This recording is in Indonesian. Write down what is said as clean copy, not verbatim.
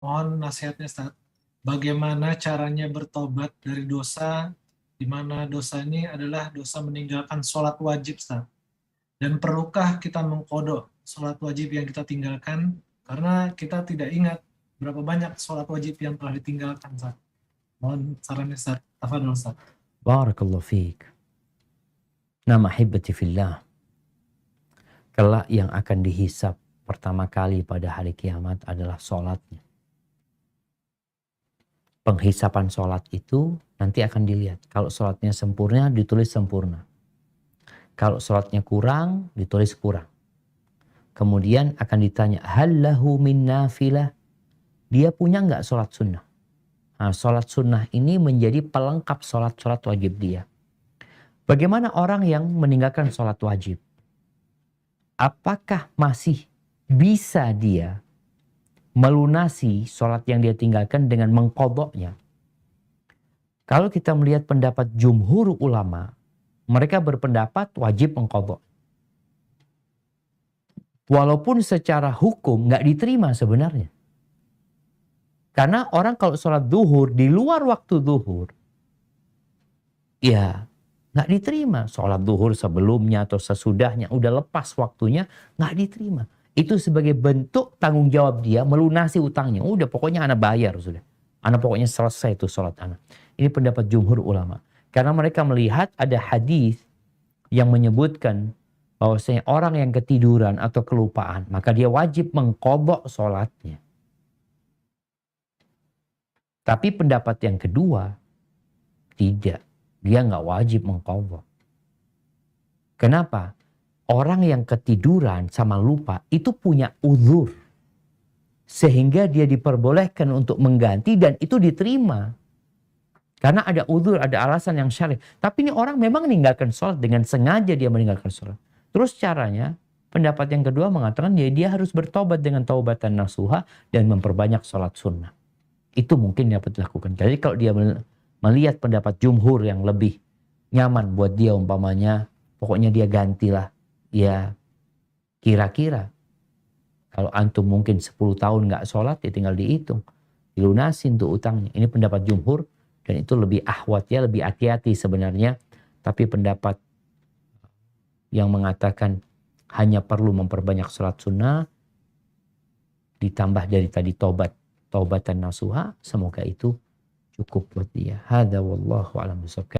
Mohon nasihatnya Ustaz. Bagaimana caranya bertobat dari dosa, di mana dosa ini adalah dosa meninggalkan sholat wajib Ustaz. Dan perlukah kita mengkodok sholat wajib yang kita tinggalkan, karena kita tidak ingat berapa banyak sholat wajib yang telah ditinggalkan Ustaz. Mohon sarannya Ustaz. Tafadhol Ustaz. Barakallahu fiik. Nama hibati fillah. Kelak yang akan dihisap pertama kali pada hari kiamat adalah sholatnya. Penghisapan sholat itu nanti akan dilihat. Kalau sholatnya sempurna, ditulis sempurna. Kalau sholatnya kurang, ditulis kurang. Kemudian akan ditanya, hal lahu min nafilah? Dia punya nggak sholat sunnah? Nah, sholat sunnah ini menjadi pelengkap sholat-sholat wajib dia. Bagaimana orang yang meninggalkan sholat wajib? Apakah masih bisa dia melunasi sholat yang dia tinggalkan dengan mengqadha'nya? Kalau kita melihat pendapat jumhur ulama, mereka berpendapat wajib mengqadha'. Walaupun secara hukum nggak diterima sebenarnya. Karena orang kalau sholat zuhur di luar waktu zuhur, ya nggak diterima. Sholat zuhur sebelumnya atau sesudahnya, udah lepas waktunya, nggak diterima. Itu sebagai bentuk tanggung jawab dia melunasi utangnya. Udah pokoknya anak bayar sudah. Anak pokoknya selesai itu sholat anak. Ini pendapat jumhur ulama. Karena mereka melihat ada hadis yang menyebutkan bahwasanya orang yang ketiduran atau kelupaan, maka dia wajib mengqadha sholatnya. Tapi pendapat yang kedua, tidak. Dia nggak wajib mengqadha. Kenapa? Orang yang ketiduran sama lupa itu punya uzur. Sehingga dia diperbolehkan untuk mengganti dan itu diterima. Karena ada uzur, ada alasan yang syar'i. Tapi ini orang memang meninggalkan sholat dengan sengaja dia meninggalkan sholat. Terus caranya, pendapat yang kedua mengatakan ya dia harus bertobat dengan taubatan nasuha dan memperbanyak sholat sunnah. Itu mungkin dapat dilakukan. Jadi kalau dia melihat pendapat jumhur yang lebih nyaman buat dia umpamanya, pokoknya dia gantilah. Ya kira-kira kalau antum mungkin 10 tahun nggak sholat ya tinggal dihitung. Dilunasin tuh utangnya. Ini pendapat jumhur dan itu lebih ahwat ya, lebih hati-hati sebenarnya. Tapi pendapat yang mengatakan hanya perlu memperbanyak sholat sunnah ditambah dari tadi taubatan nasuha, semoga itu cukup buat dia. Hadza wallahu a'lam bishawab.